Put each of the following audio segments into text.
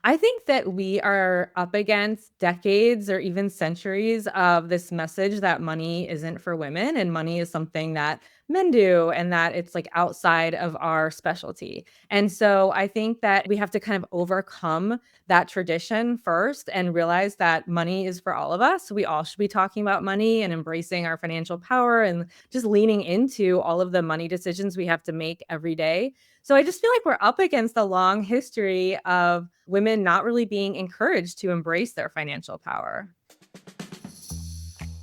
I think that we are up against decades or even centuries of this message that money isn't for women and money is something that men do and that it's like outside of our specialty. And so I think that we have to kind of overcome that tradition first and realize that money is for all of us. We all should be talking about money and embracing our financial power and just leaning into all of the money decisions we have to make every day. So I just feel like we're up against a long history of women not really being encouraged to embrace their financial power.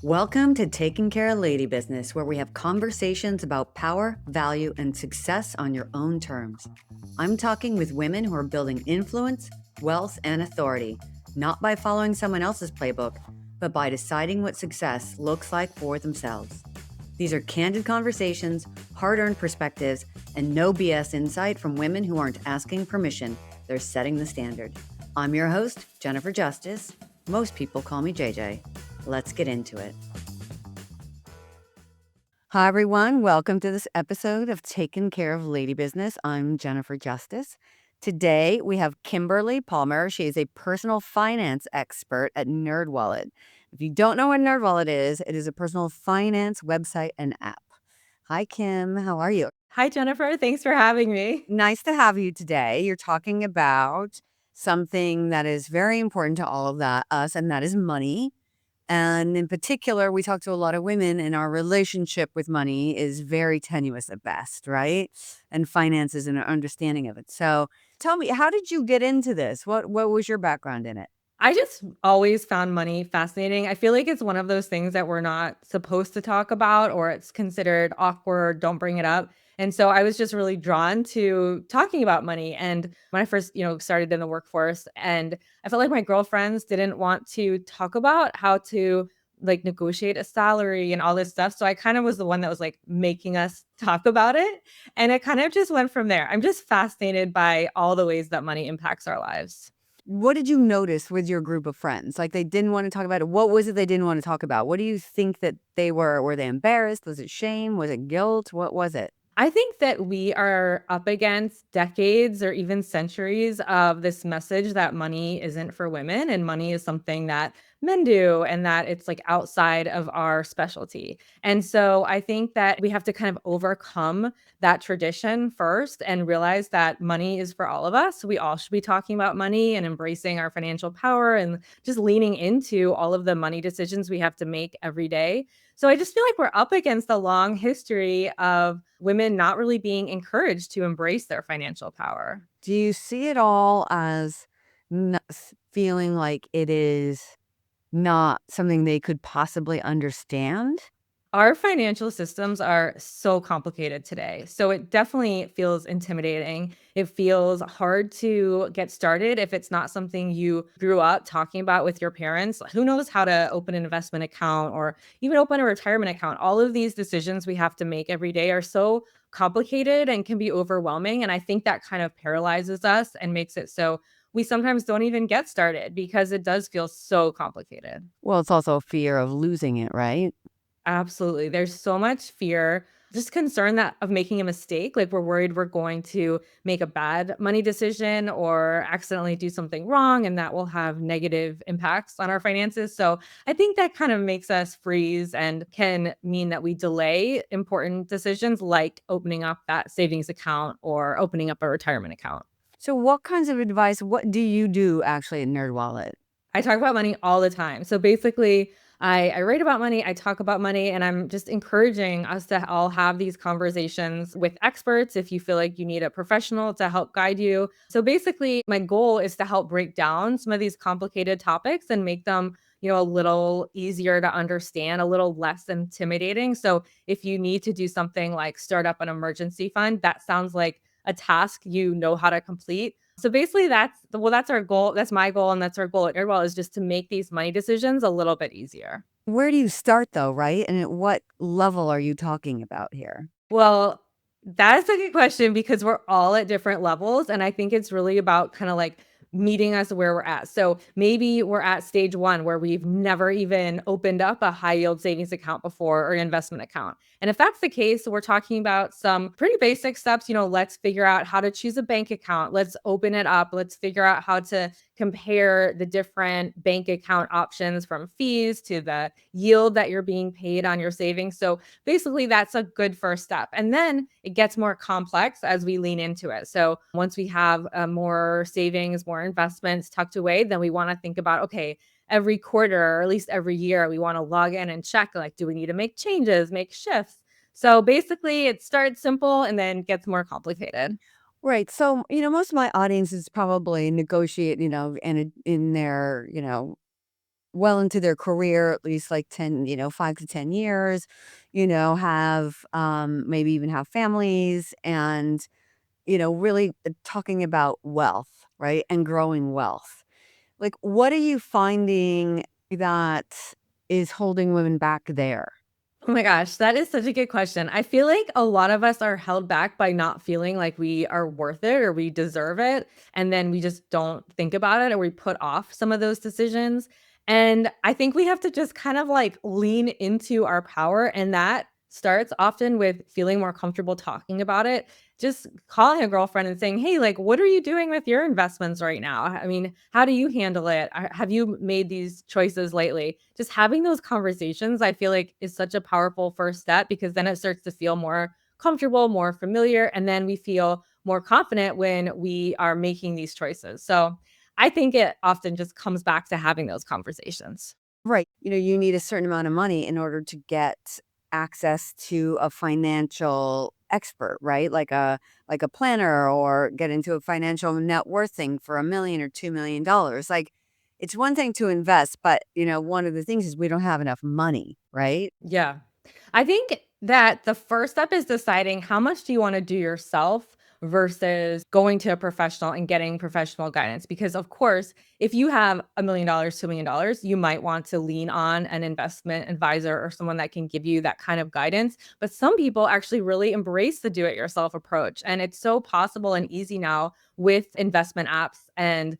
Welcome to Taking Care of Lady Business, where we have conversations about power, value, and success on your own terms. I'm talking with women who are building influence, wealth, and authority, not by following someone else's playbook, but by deciding what success looks like for themselves. These are candid conversations, hard-earned perspectives, and no BS insight from women who aren't asking permission. They're setting the standard. I'm your host, Jennifer Justice. Most people call me JJ. Let's get into it. Hi, everyone. Welcome to this episode of Taking Care of Lady Business. I'm Jennifer Justice. Today, we have Kimberly Palmer. She is a personal finance expert at NerdWallet. If you don't know what NerdWallet is, it is a personal finance website and app. Hi, Kim. How are you? Hi, Jennifer. Thanks for having me. Nice to have you today. You're talking about something that is very important to all of us, and that is money. And in particular, we talk to a lot of women, and our relationship with money is very tenuous at best, right? And finances and our understanding of it. So tell me, how did you get into this? What was your background in it? I just always found money fascinating. I feel like it's one of those things that we're not supposed to talk about or it's considered awkward, don't bring it up. And so I was just really drawn to talking about money. And when I first, started in the workforce and I felt like my girlfriends didn't want to talk about how to like negotiate a salary and all this stuff. So I kind of was the one that was like making us talk about it. And it kind of just went from there. I'm just fascinated by all the ways that money impacts our lives. What did you notice with your group of friends? Like they didn't want to talk about it. What was it they didn't want to talk about? What do you think that they were? Were they embarrassed? Was it shame? Was it guilt? What was it? I think that we are up against decades or even centuries of this message that money isn't for women and money is something that men do and that it's like outside of our specialty. And so I think that we have to kind of overcome that tradition first and realize that money is for all of us. We all should be talking about money and embracing our financial power and just leaning into all of the money decisions we have to make every day. So I just feel like we're up against a long history of women not really being encouraged to embrace their financial power. Do you see it all as feeling like it is not something they could possibly understand? Our financial systems are so complicated today. So it definitely feels intimidating. It feels hard to get started if it's not something you grew up talking about with your parents. Who knows how to open an investment account or even open a retirement account? All of these decisions we have to make every day are so complicated and can be overwhelming. And I think that kind of paralyzes us and makes it so we sometimes don't even get started because it does feel so complicated. Well, it's also a fear of losing it, right? Absolutely. There's so much fear, just concern that of making a mistake. Like we're worried we're going to make a bad money decision or accidentally do something wrong and that will have negative impacts on our finances. So I think that kind of makes us freeze and can mean that we delay important decisions like opening up that savings account or opening up a retirement account. So what kinds of advice, what do you do actually at NerdWallet? I talk about money all the time. So basically, I write about money, I talk about money, and I'm just encouraging us to all have these conversations with experts if you feel like you need a professional to help guide you. So basically, my goal is to help break down some of these complicated topics and make them a little easier to understand, a little less intimidating. So if you need to do something like start up an emergency fund, that sounds like a task you know how to complete. So basically that's our goal. That's my goal and that's our goal at Airdwell is just to make these money decisions a little bit easier. Where do you start though, right? And at what level are you talking about here? Well, that's a good question because we're all at different levels. And I think it's really about kind of like meeting us where we're at. So maybe we're at stage one where we've never even opened up a high yield savings account before or an investment account. And if that's the case, we're talking about some pretty basic steps. Let's figure out how to choose a bank account. Let's open it up. Let's figure out how to compare the different bank account options from fees to the yield that you're being paid on your savings. So basically, that's a good first step. And then it gets more complex as we lean into it. So once we have more savings, more investments tucked away, then we want to think about, okay, every quarter or at least every year, we want to log in and check, like, do we need to make changes, make shifts? So basically, it starts simple and then gets more complicated. Right. So, most of my audience is probably negotiate, and in their, well into their career, at least like 10, 5 to 10 years, have maybe even have families and, really talking about wealth, right? And growing wealth. Like, what are you finding that is holding women back there? Oh my gosh, that is such a good question. I feel like a lot of us are held back by not feeling like we are worth it or we deserve it. And then we just don't think about it or we put off some of those decisions. And I think we have to just kind of like lean into our power. And that starts often with feeling more comfortable talking about it. Just calling a girlfriend and saying, hey, like, what are you doing with your investments right now? I mean, how do you handle it? Have you made these choices lately? Just having those conversations, I feel like is such a powerful first step because then it starts to feel more comfortable, more familiar, and then we feel more confident when we are making these choices. So I think it often just comes back to having those conversations. Right. You need a certain amount of money in order to get access to a financial expert, right? Like a planner or get into a financial net worth thing for 1 million or $2 million. Like it's one thing to invest, but one of the things is we don't have enough money, right? Yeah. I think that the first step is deciding how much do you want to do yourself versus going to a professional and getting professional guidance. Because, of course, if you have $1 million, $2 million, you might want to lean on an investment advisor or someone that can give you that kind of guidance. But some people actually really embrace the do it yourself approach. And it's so possible and easy now with investment apps and,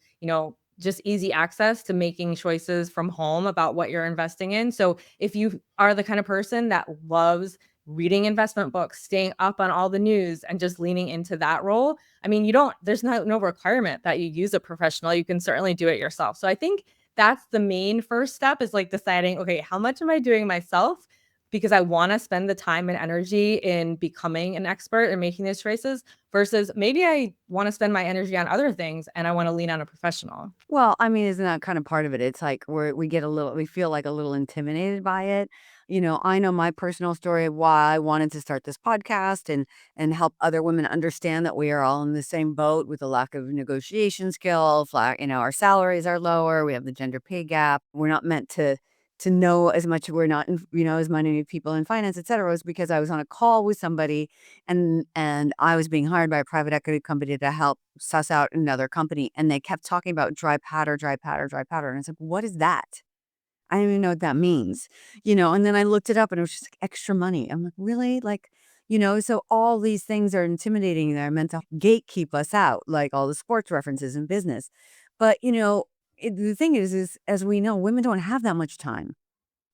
just easy access to making choices from home about what you're investing in. So if you are the kind of person that loves reading investment books, staying up on all the news and just leaning into that role, I mean, there's no requirement that you use a professional. You can certainly do it yourself. So I think that's the main first step is like deciding, okay, how much am I doing myself? Because I want to spend the time and energy in becoming an expert and making these choices versus maybe I want to spend my energy on other things and I want to lean on a professional. Well, I mean, isn't that kind of part of it? It's like we feel like a little intimidated by it. I know my personal story of why I wanted to start this podcast and help other women understand that we are all in the same boat with a lack of negotiation skill. Our salaries are lower. We have the gender pay gap. We're not meant to know as much. We're not, as many people in finance, et cetera. Was because I was on a call with somebody and I was being hired by a private equity company to help suss out another company, and they kept talking about dry powder, dry powder, dry powder, and I was like, "What is that?" I don't even know what that means, and then I looked it up and it was just like extra money. I'm like, "Really?" Like, so all these things are intimidating. They're meant to gatekeep us out, like all the sports references in business. But, the thing is as we know, women don't have that much time.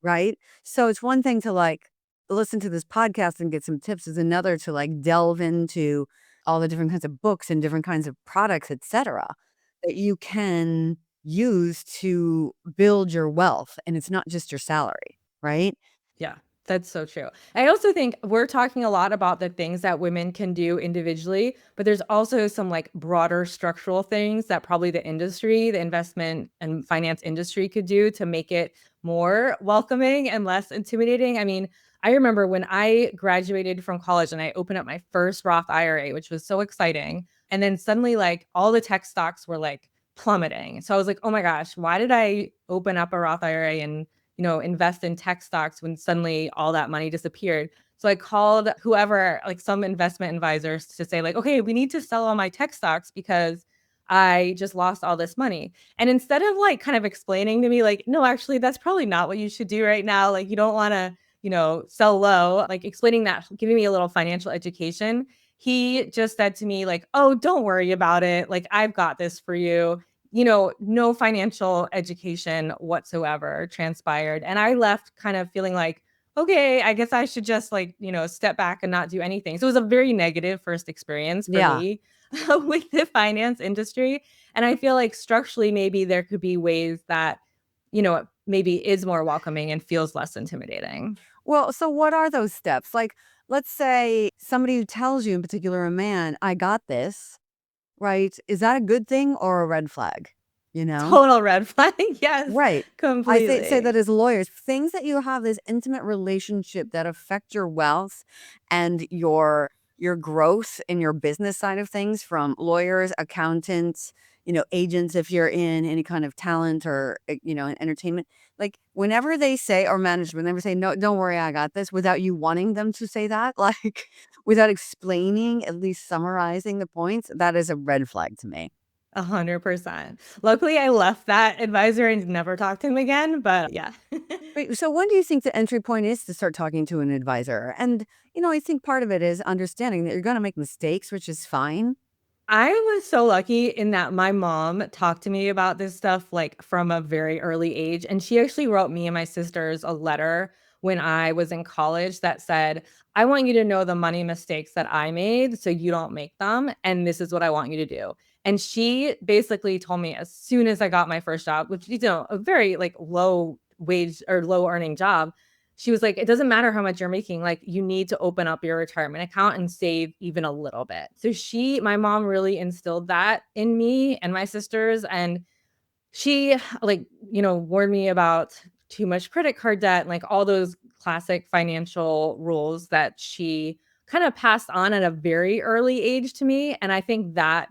Right? So it's one thing to like listen to this podcast and get some tips is another to like delve into all the different kinds of books and different kinds of products, etc., that you can use to build your wealth. And it's not just your salary, right? Yeah, that's so true. I also think we're talking a lot about the things that women can do individually, but there's also some like broader structural things that probably the industry, the investment and finance industry could do to make it more welcoming and less intimidating. I mean, I remember when I graduated from college and I opened up my first Roth IRA, which was so exciting. And then suddenly, like, all the tech stocks were like plummeting. So I was like, oh my gosh, why did I open up a Roth IRA and invest in tech stocks when suddenly all that money disappeared. So I called whoever, like some investment advisors to say like, okay, we need to sell all my tech stocks because I just lost all this money. And instead of like kind of explaining to me like, no, actually that's probably not what you should do right now. Like you don't want to, sell low, like explaining that, giving me a little financial education. He just said to me like, "Oh, don't worry about it. Like I've got this for you." No financial education whatsoever transpired. And I left kind of feeling like, okay, I guess I should just like, step back and not do anything. So it was a very negative first experience for Yeah. me with the finance industry. And I feel like structurally, maybe there could be ways that, it maybe is more welcoming and feels less intimidating. Well, so what are those steps? Like, let's say somebody who tells you, in particular, a man, I got this, right? Is that a good thing or a red flag? You know? Total red flag. Yes, Right. I say completely. that as lawyers, things that you have this intimate relationship that affect your wealth and your growth in your business side of things, from lawyers, accountants, agents if you're in any kind of talent or entertainment. Like whenever they say, or management, whenever they say, no, don't worry, I got this, without you wanting them to say that, like without explaining, at least summarizing the points, that is a red flag to me. 100%. Luckily, I left that advisor and never talked to him again, but yeah. Wait, so when do you think the entry point is to start talking to an advisor? And, I think part of it is understanding that you're going to make mistakes, which is fine. I was so lucky in that my mom talked to me about this stuff like from a very early age. And she actually wrote me and my sisters a letter when I was in college that said, I want you to know the money mistakes that I made so you don't make them. And this is what I want you to do. And she basically told me as soon as I got my first job, which, a very like low wage or low earning job, she was like, "It doesn't matter how much you're making, like, you need to open up your retirement account and save even a little bit." So my mom really instilled that in me and my sisters, and she, like, warned me about too much credit card debt and, like, all those classic financial rules that she kinda passed on at a very early age to me, and I think that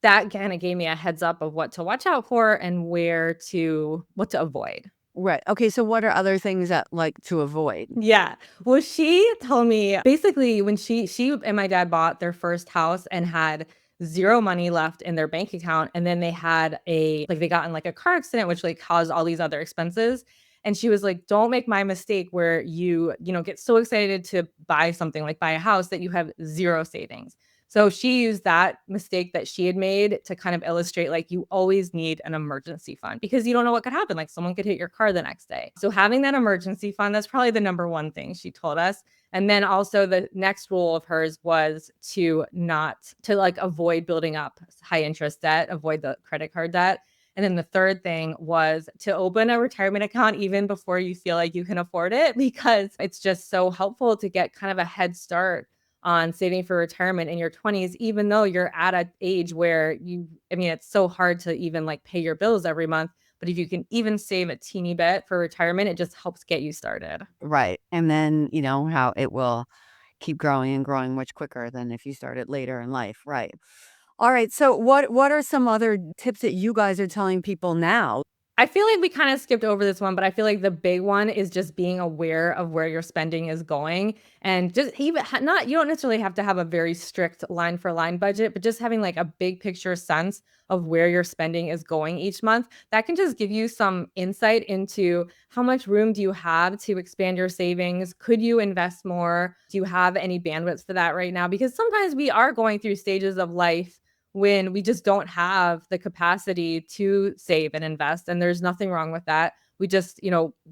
kinda gave me a heads up of what to watch out for and what to avoid. Right. Okay. So, what are other things that like to avoid? Yeah. Well, she told me basically when she and my dad bought their first house and had 0 money left in their bank account, and then they had they got in, like, a car accident, which, like, caused all these other expenses, and she was like, "Don't make my mistake where get so excited to buy something, like buy a house, that you have 0 savings." So she used that mistake that she had made to kind of illustrate, like, you always need an emergency fund because you don't know what could happen. Like, someone could hit your car the next day. So having that emergency fund, that's probably the number one thing she told us. And then also the next rule of hers was to like avoid building up high interest debt, avoid the credit card debt. And then the third thing was to open a retirement account even before you feel like you can afford it, because it's just so helpful to get kind of a head start on saving for retirement in your 20s, even though you're at an age where it's so hard to even like pay your bills every month. But if you can even save a teeny bit for retirement, it just helps get you started. Right. And then, how it will keep growing and growing much quicker than if you started later in life. Right. All right. So, what are some other tips that you guys are telling people now? I feel like we kind of skipped over this one, but I feel like the big one is just being aware of where your spending is going, and just even not you don't necessarily have to have a very strict line for line budget, but just having like a big picture sense of where your spending is going each month. That can just give you some insight into how much room do you have to expand your savings? Could you invest more? Do you have any bandwidth for that right now? Because sometimes we are going through stages of life when we just don't have the capacity to save and invest. And there's nothing wrong with that. We just,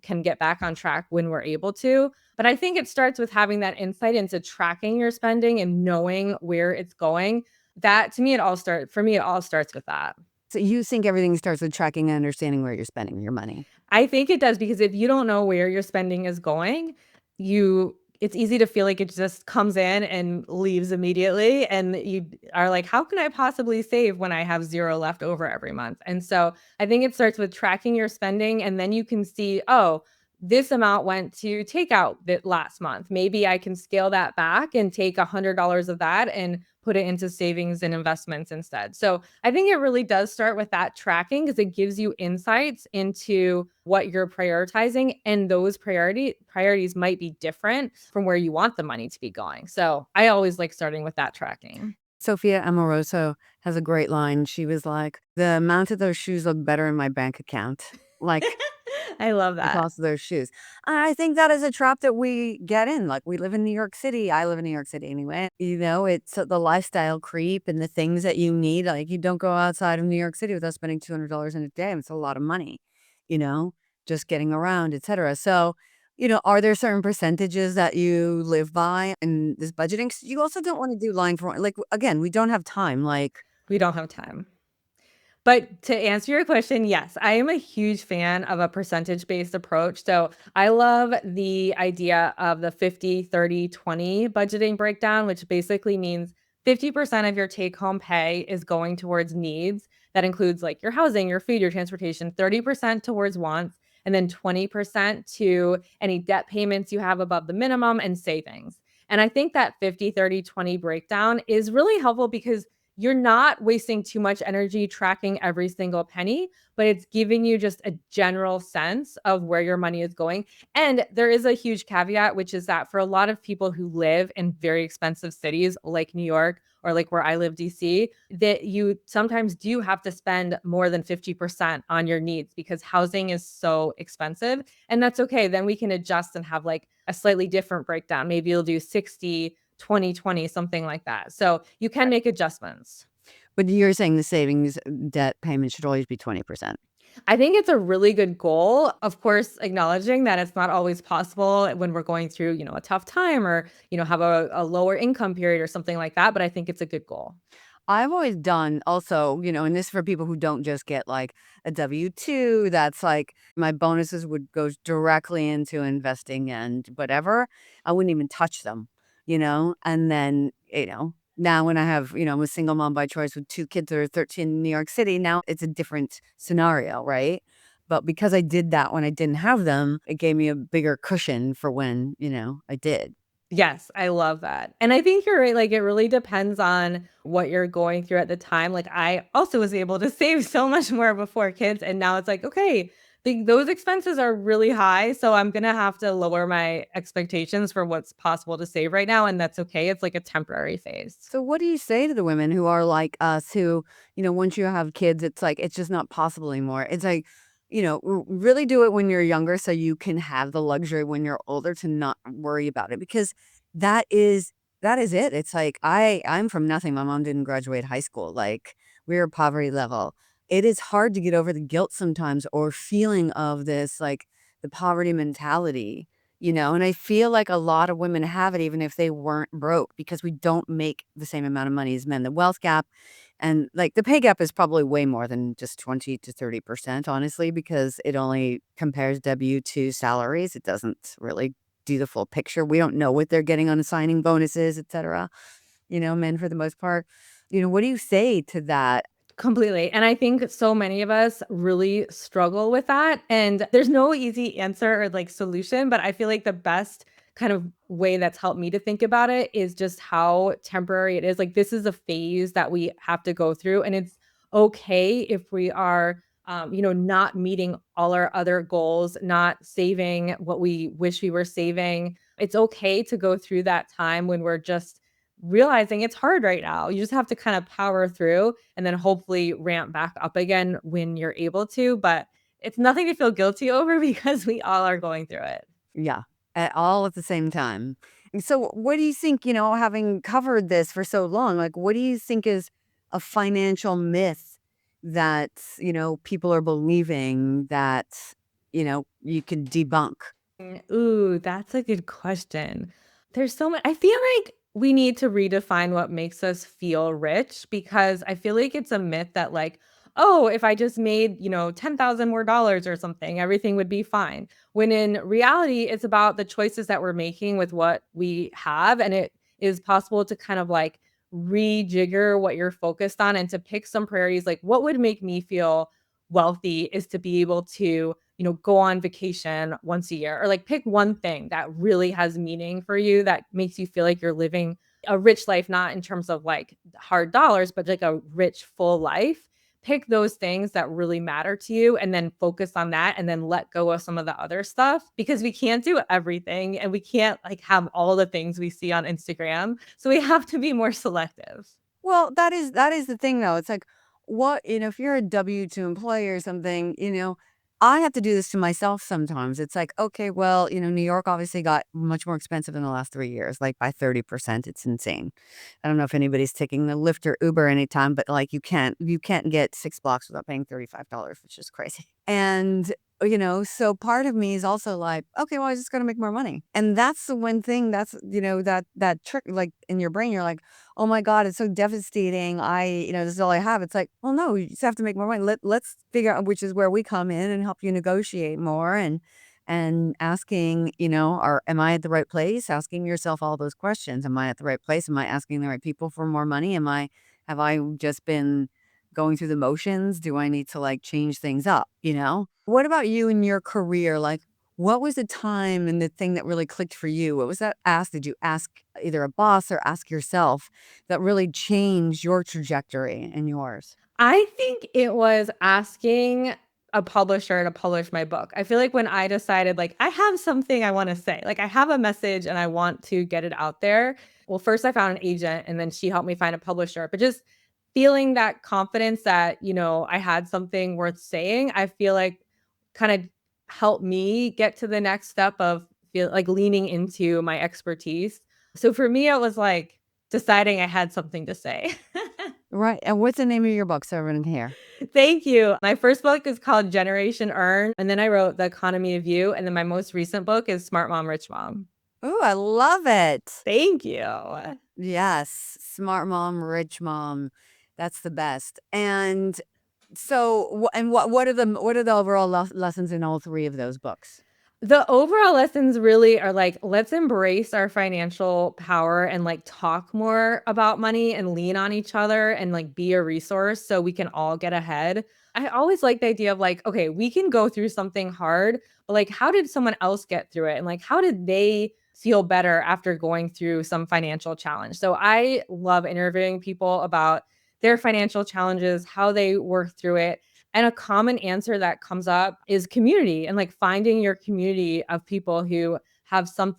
can get back on track when we're able to. But I think it starts with having that insight into tracking your spending and knowing where it's going. That to me, it all starts with that. So, you think everything starts with tracking and understanding where you're spending your money? I think it does because if you don't know where your spending is going, it's easy to feel like it just comes in and leaves immediately, and you are like, "How can I possibly save when I have 0 left over every month?" And so, I think it starts with tracking your spending, and then you can see, "Oh, this amount went to takeout that last month. Maybe I can scale that back and take $100 of that and put it into savings and investments instead." So, I think it really does start with that tracking because it gives you insights into what you're prioritizing, and those priorities might be different from where you want the money to be going. So, I always like starting with that tracking. Sophia Amoroso has a great line. She was like, "The amount of those shoes look better in my bank account." Like, I love the that. cost of those shoes. I think that is a trap that we get in. Like, we live in New York City. I live in New York City anyway. It's the lifestyle creep and the things that you need. Like, you don't go outside of New York City without spending $200 in a day. It's a lot of money, you know, just getting around, etc. So, are there certain percentages that you live by in this budgeting? 'Cause you also don't want to do line for line. Like, again, we don't have time. Like, We don't have time. But to answer your question, yes, I am a huge fan of a percentage-based approach. So I love the idea of the 50-30-20 budgeting breakdown, which basically means 50% of your take-home pay is going towards needs. That includes like your housing, your food, your transportation, 30% towards wants, and then 20% to any debt payments you have above the minimum and savings. And I think that 50-30-20 breakdown is really helpful because you're not wasting too much energy tracking every single penny, but it's giving you just a general sense of where your money is going. And there is a huge caveat, which is that for a lot of people who live in very expensive cities like New York or like where I live, DC, that you sometimes do have to spend more than 50% on your needs because housing is so expensive. And that's okay. Then we can adjust and have like a slightly different breakdown. Maybe you'll do 60-20-20, something like that. So you can make adjustments. But you're saying the savings debt payment should always be 20%. I think it's a really good goal. Of course, acknowledging that it's not always possible when we're going through, a tough time or, have a lower income period or something like that. But I think it's a good goal. I've always done also, and this for people who don't just get like a W-2, that's like my bonuses would go directly into investing and whatever. I wouldn't even touch them. And then, now when I have, I'm a single mom by choice with two kids that are 13 in New York City, now it's a different scenario, right? But because I did that when I didn't have them, it gave me a bigger cushion for when, I did. Yes, I love that. And I think you're right. Like, it really depends on what you're going through at the time. Like, I also was able to save so much more before kids. And now it's like, okay, those expenses are really high. So I'm going to have to lower my expectations for what's possible to save right now. And that's okay. It's like a temporary phase. So what do you say to the women who are like us who, once you have kids, it's like it's just not possible anymore. It's like, really do it when you're younger so you can have the luxury when you're older to not worry about it because that is that is it. It's like I'm from nothing. My mom didn't graduate high school. Like we were poverty level. It is hard to get over the guilt sometimes or feeling of this like the poverty mentality. And I feel like a lot of women have it even if they weren't broke because we don't make the same amount of money as men. The wealth gap and like the pay gap is probably way more than just 20 to 30%, honestly, because it only compares W-2 salaries. It doesn't really do the full picture. We don't know what they're getting on signing bonuses, etc. Men for the most part. What do you say to that? Completely. And I think so many of us really struggle with that. And there's no easy answer or like solution, but I feel like the best kind of way that's helped me to think about it is just how temporary it is. Like, this is a phase that we have to go through. And it's okay if we are, not meeting all our other goals, not saving what we wish we were saving. It's okay to go through that time when we're just realizing it's hard right now. You just have to kind of power through and then hopefully ramp back up again when you're able to. But it's nothing to feel guilty over because we all are going through it. Yeah, all at the same time. And so what do you think, having covered this for so long, like what do you think is a financial myth that, people are believing that, you can debunk? Ooh, that's a good question. There's so much. I feel like we need to redefine what makes us feel rich because I feel like it's a myth that, like, oh, if I just made, 10,000 more dollars or something, everything would be fine. When in reality, it's about the choices that we're making with what we have. And it is possible to kind of like rejigger what you're focused on and to pick some priorities. Like, what would make me feel wealthy is to be able to go on vacation once a year or like pick one thing that really has meaning for you that makes you feel like you're living a rich life, not in terms of like hard dollars, but like a rich, full life. Pick those things that really matter to you and then focus on that and then let go of some of the other stuff because we can't do everything and we can't like have all the things we see on Instagram. So we have to be more selective. Well, that is the thing though. It's like what, if you're a W-2 employee or something, I have to do this to myself sometimes. It's like, okay, well, New York obviously got much more expensive in the last 3 years, like by 30%. It's insane. I don't know if anybody's taking the Lyft or Uber anytime, but like you can't get 6 blocks without paying $35, which is crazy. And So part of me is also like, okay, well, I just got to make more money. And that's the one thing that's, that trick, like in your brain, you're like, oh my God, it's so devastating. This is all I have. It's like, well, no, you just have to make more money. Let's figure out, which is where we come in and help you negotiate more and asking, am I at the right place? Asking yourself all those questions. Am I at the right place? Am I asking the right people for more money? Have I just been going through the motions? Do I need to like change things up, What about you in your career? Like, what was the time and the thing that really clicked for you? What was that ask? Did you ask either a boss or ask yourself that really changed your trajectory and yours? I think it was asking a publisher to publish my book. I feel like when I decided, like, I have something I want to say, like, I have a message and I want to get it out there. Well, first I found an agent and then she helped me find a publisher. But just feeling that confidence that, I had something worth saying, I feel like kind of helped me get to the next step of feel like leaning into my expertise. So for me, it was like deciding I had something to say. Right. And what's the name of your book so everyone can hear? Thank you. My first book is called Generation Earn, and then I wrote The Economy of You, and then my most recent book is Smart Mom, Rich Mom. Oh, I love it. Thank you. Yes. Smart mom, rich mom. That's the best. And so, what are the overall lessons in all three of those books? The overall lessons really are like, let's embrace our financial power and like talk more about money and lean on each other and like be a resource so we can all get ahead. I always like the idea of like, okay, we can go through something hard, but like, how did someone else get through it? And like, how did they feel better after going through some financial challenge? So I love interviewing people about their financial challenges, how they work through it, and a common answer that comes up is community and like finding your community of people who have some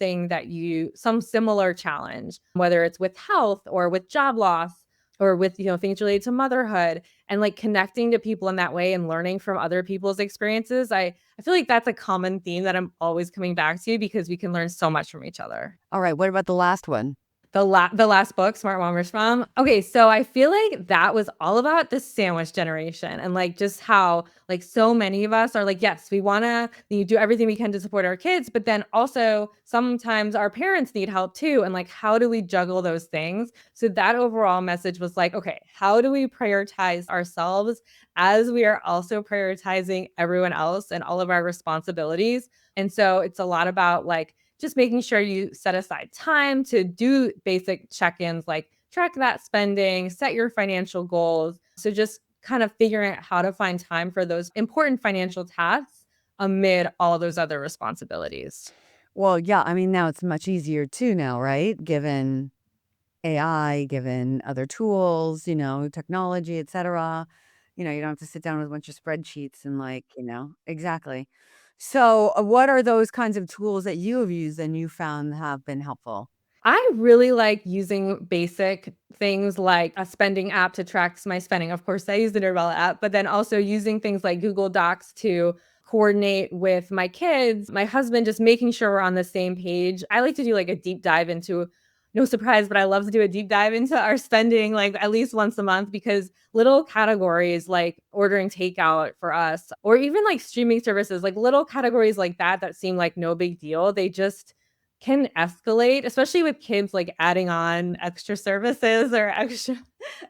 similar challenge, whether it's with health or with job loss or with, things related to motherhood and like connecting to people in that way and learning from other people's experiences. I feel like that's a common theme that I'm always coming back to because we can learn so much from each other. All right. What about the last one? The last book, Smart Mom, Rich Mom. Okay, so I feel like that was all about the sandwich generation and like just how like so many of us are like, yes, we wanna do everything we can to support our kids, but then also sometimes our parents need help too. And like, how do we juggle those things? So that overall message was like, okay, how do we prioritize ourselves as we are also prioritizing everyone else and all of our responsibilities? And so it's a lot about like just making sure you set aside time to do basic check-ins like track that spending, set your financial goals. So just kind of figuring out how to find time for those important financial tasks amid all of those other responsibilities. Well, yeah. I mean, now it's much easier too, now, right? Given AI, given other tools, technology, etc. You don't have to sit down with a bunch of spreadsheets and exactly. So, what are those kinds of tools that you have used and you found have been helpful? I really like using basic things like a spending app to track my spending. Of course, I use the Nervella app, but then also using things like Google Docs to coordinate with my kids, my husband, just making sure we're on the same page. I like to do like a deep dive into, no surprise, but I love to do a deep dive into our spending like at least once a month because little categories like ordering takeout for us or even like streaming services, like little categories like that seem like no big deal. They just can escalate, especially with kids, like, adding on extra services or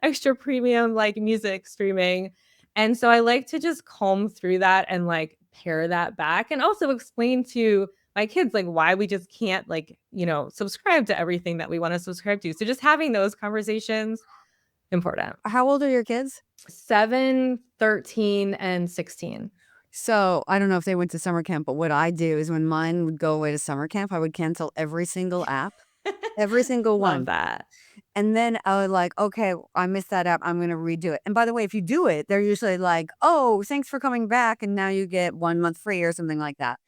extra premium, like, music streaming, and so I like to just comb through that and, like, pare that back and also explain to my kids, like, why we just can't, like, subscribe to everything that we wanna subscribe to, so just having those conversations, important. How old are your kids? 7, 13, and 16. So, I don't know if they went to summer camp, but what I do is when mine would go away to summer camp, I would cancel every single app, every single Love one. that. And then I would like, okay, I missed that app. I'm going to redo it. And by the way, if you do it, they're usually like, oh, thanks for coming back. And now you get 1 month free or something like that.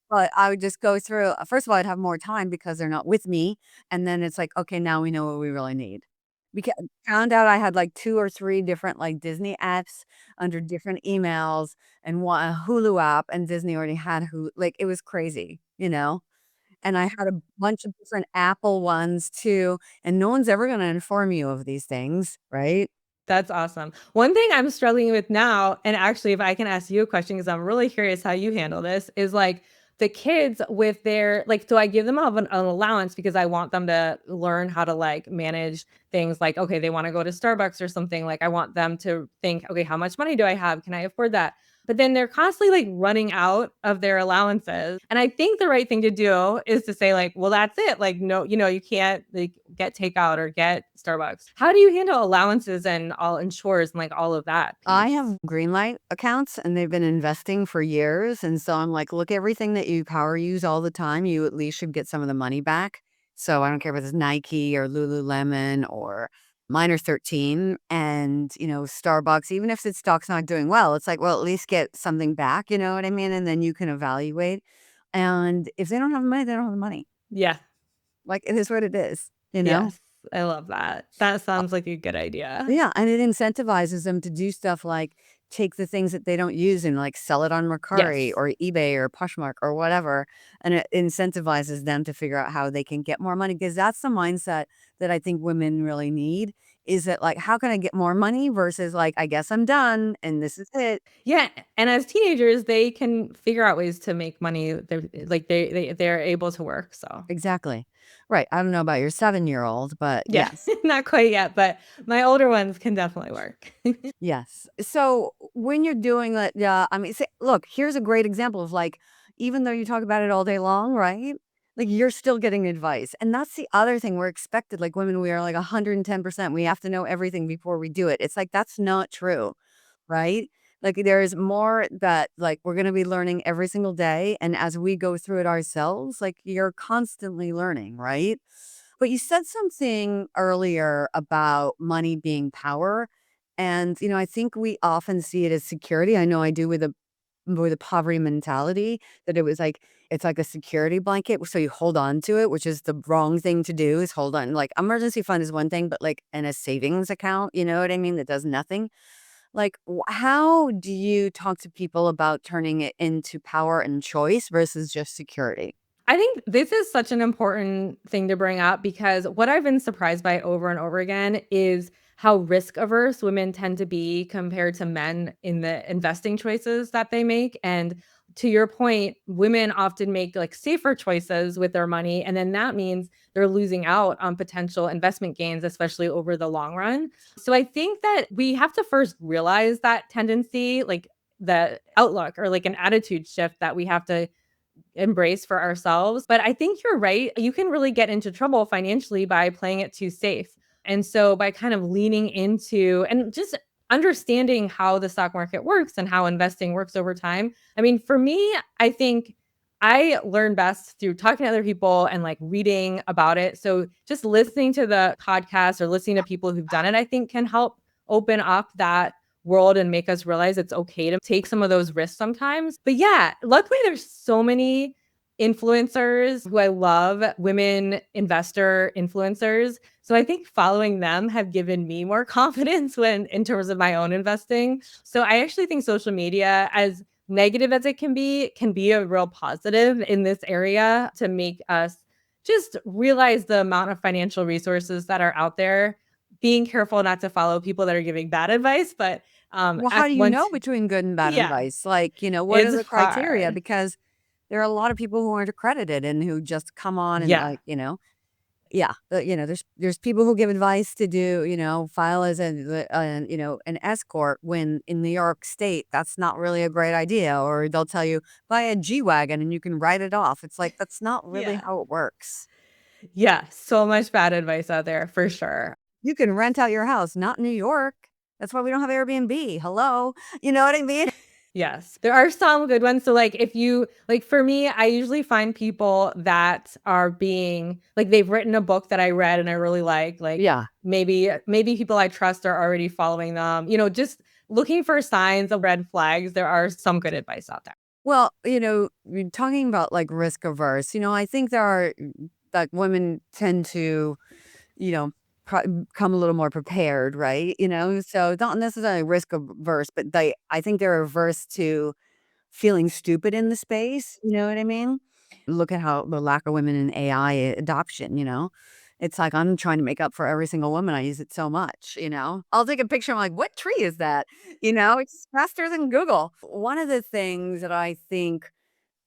But I would just go through, first of all, I'd have more time because they're not with me. And then it's like, okay, now we know what we really need. Because found out I had like 2 or 3 different like Disney apps under different emails and one a Hulu app, and Disney already had Hulu. Like it was crazy. And I had a bunch of different Apple ones too, and no one's ever gonna inform you of these things, right? That's awesome. One thing I'm struggling with now, and actually, if I can ask you a question, because I'm really curious how you handle this, is like the kids with their like, do I give them an allowance because I want them to learn how to like manage things like, okay, they want to go to Starbucks or something. Like, I want them to think, okay, how much money do I have? Can I afford that? But then they're constantly like running out of their allowances. And I think the right thing to do is to say, like, well, that's it. Like, no, you can't like get takeout or get Starbucks. How do you handle allowances and all insurers and like all of that I piece? have Greenlight accounts and they've been investing for years. And so I'm like, look, everything that you power use all the time, you at least should get some of the money back. So I don't care if it's Nike or Lululemon or Minor 13 and, Starbucks, even if the stock's not doing well, it's like, well, at least get something back. You know what I mean? And then you can evaluate. And if they don't have the money, they don't have the money. Yeah. Like it is what it is, you know? Yes. I love that. That sounds like a good idea. Yeah, and it incentivizes them to do stuff like take the things that they don't use and like sell it on Mercari Yes. or eBay or Poshmark or whatever. And it incentivizes them to figure out how they can get more money because that's the mindset that I think women really need is that like, how can I get more money versus like, I guess I'm done and this is it. Yeah, and as teenagers, they can figure out ways to make money. They're like they're able to work. So Exactly. Right. I don't know about your 7-year-old, but yeah, yes. not quite yet, but my older ones can definitely work. Yes. So when you're doing that, yeah, I mean, say, look, here's a great example of like, even though you talk about it all day long, right? Like you're still getting advice. And that's the other thing we're expected, like women, we are like 110%. We have to know everything before we do it. It's like, that's not true, right? Like there's more that like we're going to be learning every single day. And as we go through it ourselves, like you're constantly learning, right? But you said something earlier about money being power. And, I think we often see it as security. I know I do with a poverty mentality that it was like it's like a security blanket. So you hold on to it, which is the wrong thing to do is hold on. Like emergency fund is one thing, but like in a savings account, you know what I mean? That does nothing. Like, how do you talk to people about turning it into power and choice versus just security? I think this is such an important thing to bring up because what I've been surprised by over and over again is how risk averse women tend to be compared to men in the investing choices that they make. And to your point, women often make like safer choices with their money. And then that means they're losing out on potential investment gains, especially over the long run. So I think that we have to first realize that tendency, like the outlook or like an attitude shift that we have to embrace for ourselves. But I think you're right. You can really get into trouble financially by playing it too safe. And so by kind of leaning into and just understanding how the stock market works and how investing works over time. I mean, for me, I think I learn best through talking to other people and like reading about it. So just listening to the podcast or listening to people who've done it, I think can help open up that world and make us realize it's okay to take some of those risks sometimes. But yeah, luckily there's so many influencers who I love, women investor influencers. So I think following them have given me more confidence when in terms of my own investing. So I actually think social media, as negative as it can be a real positive in this area to make us just realize the amount of financial resources that are out there, being careful not to follow people that are giving bad advice, but Well, how at do you once know between good and bad yeah, advice? Like, what are it's the criteria? hard. Because there are a lot of people who aren't accredited and who just come on and Yeah. like, yeah, there's people who give advice to do, file as an S corp when in New York State that's not really a great idea, or they'll tell you buy a G wagon and you can write it off. It's like that's not really Yeah. how it works. Yeah, so much bad advice out there for sure. You can rent out your house, not New York. That's why we don't have Airbnb. Hello, you know what I mean? Yes, there are some good ones. So, like, if you like, for me, I usually find people that are being like they've written a book that I read and I really like. Like, Yeah. maybe people I trust are already following them. Just looking for signs of red flags. There are some good advice out there. Well, you're talking about like risk averse. I think there are like women tend to, you know, come a little more prepared, right? So not necessarily risk averse, but I think they're averse to feeling stupid in the space. You know what I mean? Look at how the lack of women in AI adoption, It's like I'm trying to make up for every single woman. I use it so much, I'll take a picture. I'm like, what tree is that? It's faster than Google. One of the things that I think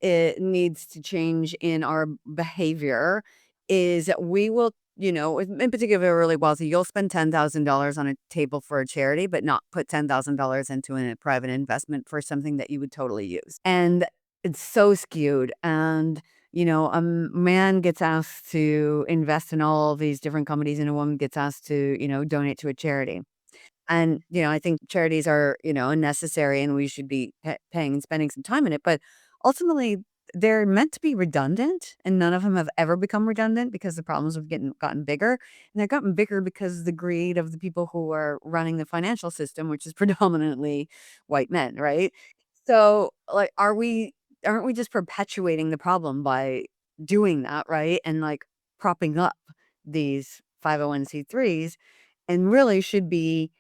it needs to change in our behavior is that we will, in particular, if you're really wealthy, you'll spend $10,000 on a table for a charity, but not put $10,000 into a private investment for something that you would totally use. And it's so skewed. And, a man gets asked to invest in all these different companies, and a woman gets asked to, donate to a charity. And, I think charities are, necessary and we should be paying and spending some time in it. But ultimately, they're meant to be redundant, and none of them have ever become redundant because the problems have gotten bigger. And they've gotten bigger because of the greed of the people who are running the financial system, which is predominantly white men, right? So, like, aren't we just perpetuating the problem by doing that, right? And like propping up these 501(c)(3)s, and really should be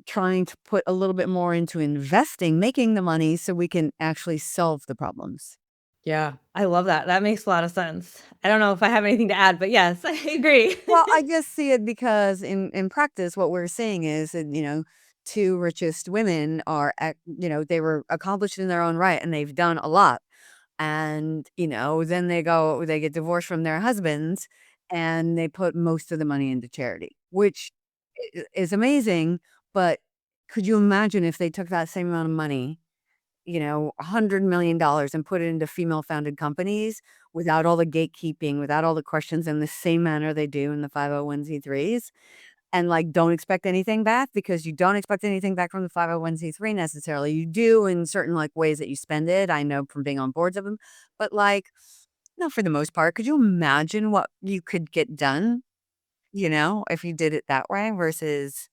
trying to put a little bit more into investing, making the money so we can actually solve the problems. Yeah, I love that. That makes a lot of sense. I don't know if I have anything to add, but yes, I agree. Well, I just see it because in practice, what we're seeing is that, two richest women are, they were accomplished in their own right and they've done a lot. And, then they get divorced from their husbands and they put most of the money into charity, which is amazing. But could you imagine if they took that same amount of money, $100 million, and put it into female founded companies without all the gatekeeping, without all the questions in the same manner they do in the 501(c)(3)s, and like don't expect anything back because you don't expect anything back from the 501(c)(3) necessarily. You do in certain like ways that you spend it. I know from being on boards of them, but like, no, for the most part, could you imagine what you could get done, if you did it that way versus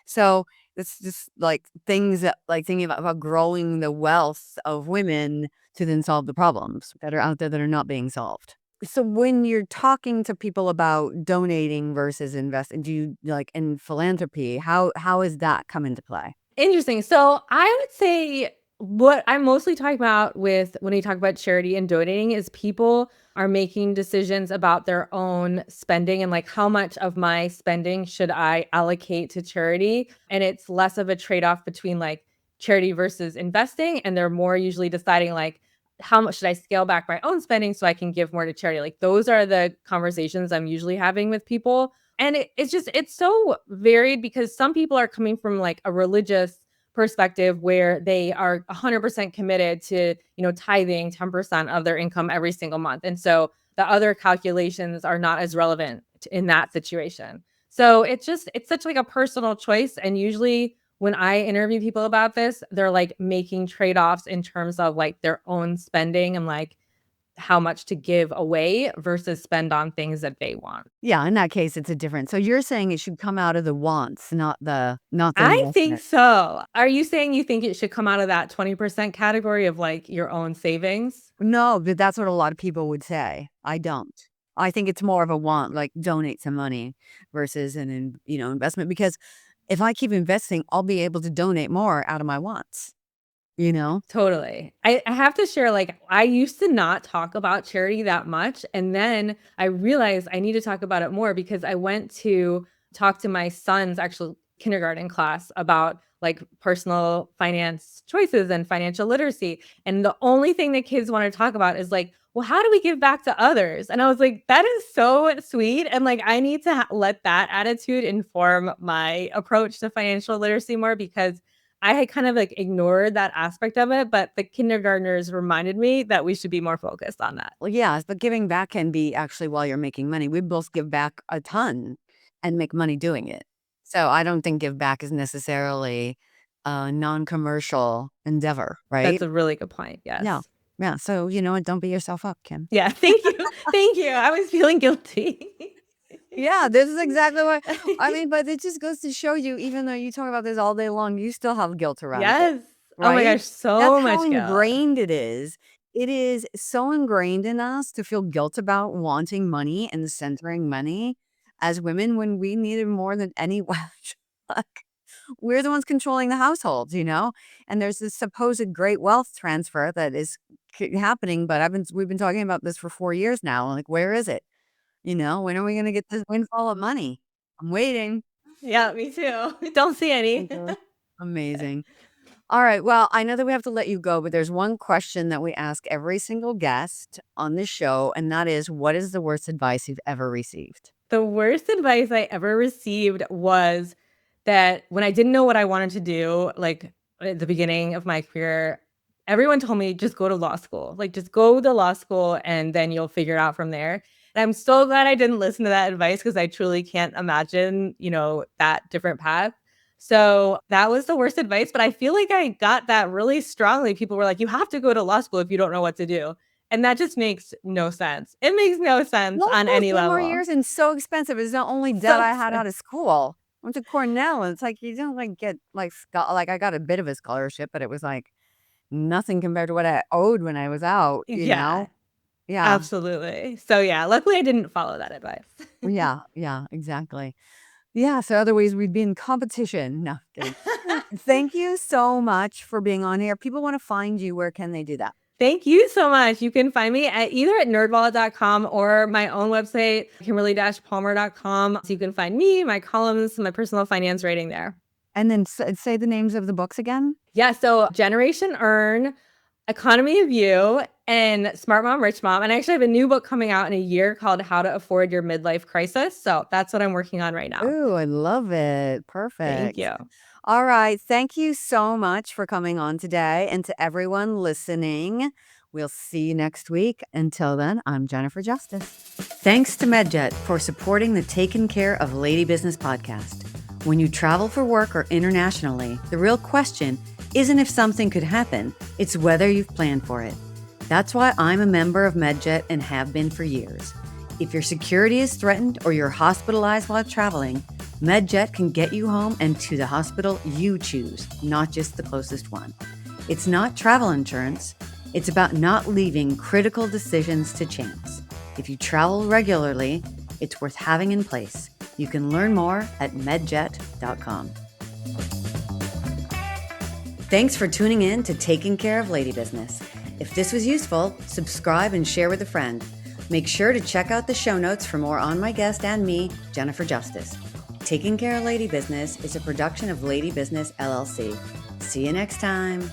so it's just like things that like thinking about growing the wealth of women to then solve the problems that are out there that are not being solved. So when you're talking to people about donating versus investing, do you like in philanthropy, how is that come into play? Interesting. So I would say what I'm mostly talking about with when we talk about charity and donating is people are making decisions about their own spending and like how much of my spending should I allocate to charity. And it's less of a trade off between like charity versus investing. And they're more usually deciding like, how much should I scale back my own spending so I can give more to charity? Like those are the conversations I'm usually having with people. And it's so varied because some people are coming from like a religious perspective where they are 100% committed to, tithing 10% of their income every single month. And so the other calculations are not as relevant in that situation. So it's such like a personal choice. And usually when I interview people about this, they're like making trade-offs in terms of like their own spending and like how much to give away versus spend on things that they want. Yeah, in that case, it's a different. So you're saying it should come out of the wants, not the I think investment. so. Are you saying you think it should come out of that 20% category of, like, your own savings? No, but that's what a lot of people would say. I don't. I think it's more of a want, like donate some money versus investment because if I keep investing, I'll be able to donate more out of my wants, you know? Totally. I have to share, like, I used to not talk about charity that much, and then I realized I need to talk about it more because I went to talk to my son's actual kindergarten class about, like, personal finance choices and financial literacy, and the only thing the kids wanna talk about is, like, "Well, how do we give back to others?" And I was like, "That is so sweet," and, like, I need to let that attitude inform my approach to financial literacy more because I had kind of, like, ignored that aspect of it, but the kindergartners reminded me that we should be more focused on that. Well, yes, but giving back can be actually while you're making money. We both give back a ton and make money doing it. So I don't think give back is necessarily a non-commercial endeavor, That's right? a really good point, Yeah. yes. Yeah. So you know what? Don't beat yourself up, Kim. Yeah, thank you, thank you, I was feeling guilty. Yeah, this is exactly what I mean, but it just goes to show you, even though you talk about this all day long, you still have guilt around it, Yes. Oh my right? gosh, That's so how much guilt. ingrained it is. It is so ingrained in us to feel guilt about wanting money and centering money as women when we need it more than anyone. Like, we're the ones controlling the household, And there's this supposed great wealth transfer that is happening, but we've been talking about this for 4 years now. Like, where is it? When are we going to get this windfall of money? I'm waiting. Yeah, me too. Don't see Oh, any. gosh. Amazing. All right. Well, I know that we have to let you go, but there's one question that we ask every single guest on this show, and that is, what is the worst advice you've ever received? The worst advice I ever received was that when I didn't know what I wanted to do, like at the beginning of my career, everyone told me just go to law school. Like just go to law school and then you'll figure it out from there. And I'm so glad I didn't listen to that advice because I truly can't imagine, that different path. So that was the worst advice, but I feel like I got that really strongly. People were like, you have to go to law school if you don't know what to do. And that just makes no sense. It makes no sense Law on school is any 10 more level. years and so expensive. It's the only debt So I had out of expensive. school. I went to Cornell, and it's like you don't like get like I got a bit of a scholarship, but it was like nothing compared to what I owed when I was out. Yeah, Yeah, absolutely. So, yeah, luckily I didn't follow that advice. yeah, yeah, exactly. Yeah, so other ways we'd be in competition. No, kidding. Thank you so much for being on here. People want to find you. Where can they do that? Thank you so much. You can find me at either at nerdwallet.com or my own website, kimberly-palmer.com. So you can find me, my columns, my personal finance rating there. And then say the names of the books again. Yeah, so Generation Earn, Economy of You, and Smart Mom, Rich Mom. And I actually have a new book coming out in a year called How to Afford Your Midlife Crisis. So that's what I'm working on right now. Ooh, I love it. Thank Perfect. you. All right. Thank you so much for coming on today. And to everyone listening, we'll see you next week. Until then, I'm Jennifer Justice. Thanks to MedJet for supporting the Taken Care of Lady Business podcast. When you travel for work or internationally, the real question isn't if something could happen, it's whether you've planned for it. That's why I'm a member of MedJet and have been for years. If your security is threatened or you're hospitalized while traveling, MedJet can get you home and to the hospital you choose, not just the closest one. It's not travel insurance. It's about not leaving critical decisions to chance. If you travel regularly, it's worth having in place. You can learn more at medjet.com. Thanks for tuning in to Taking Care of Lady Business. If this was useful, subscribe and share with a friend. Make sure to check out the show notes for more on my guest and me, Jennifer Justice. Taking Care of Lady Business is a production of Lady Business LLC. See you next time.